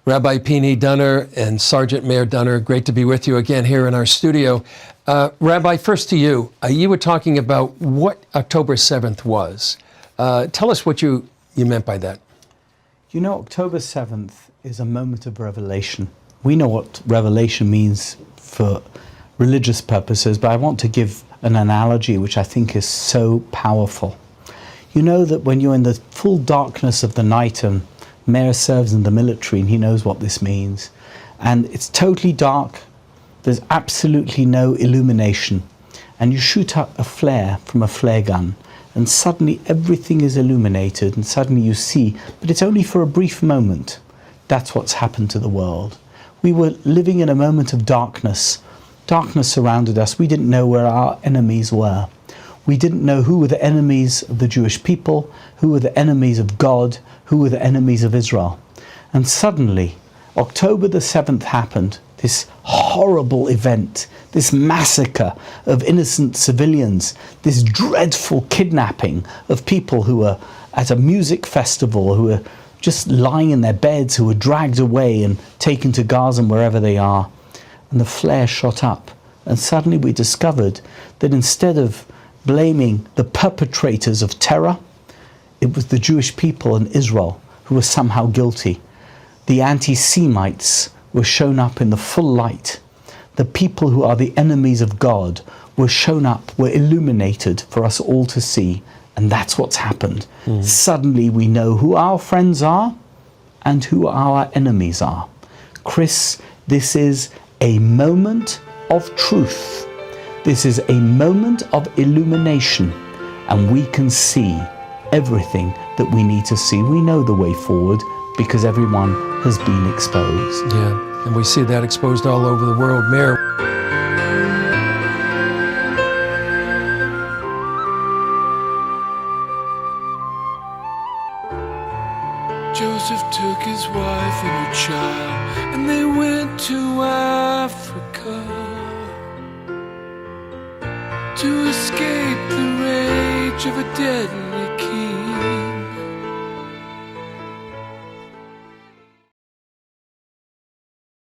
Rabbi Pini, Dunne, and Sergeant Mayor Dunne, great to be with you again here in our studio. Rabbi, first to you. You were talking about what October 7th was. Tell us what you meant by that. You know, October 7th is a moment of revelation. We know what revelation means for religious purposes, but I want to give an analogy which I think is so powerful. You know that when you're in the full darkness of the night, and Mayor serves in the military and he knows what this means, and it's totally dark, there's absolutely no illumination, and you shoot up a flare from a flare gun, and suddenly everything is illuminated, and suddenly you see, but it's only for a brief moment. That's what's happened to the world. We were living in a moment of darkness. Darkness surrounded us. We didn't know where our enemies were. We didn't know who were the enemies of the Jewish people, who were the enemies of God, who were the enemies of Israel. And suddenly, October the 7th happened, this horrible event, this massacre of innocent civilians, this dreadful kidnapping of people who were at a music festival, who were just lying in their beds, who were dragged away and taken to Gaza and wherever they are. And the flare shot up. And suddenly we discovered that instead of blaming the perpetrators of terror, it was the Jewish people in Israel who were somehow guilty. The anti-Semites were shown up in the full light. The people who are the enemies of God were shown up, were illuminated for us all to see. And that's what's happened. Suddenly we know who our friends are and who our enemies are. Chris, this is a moment of truth. This is a moment of illumination, and we can see everything that we need to see. We know the way forward because everyone has been exposed. Yeah, and we see that exposed all over the world. Mayor. Joseph took his wife and her child, and they went to Africa to escape the rage of a dead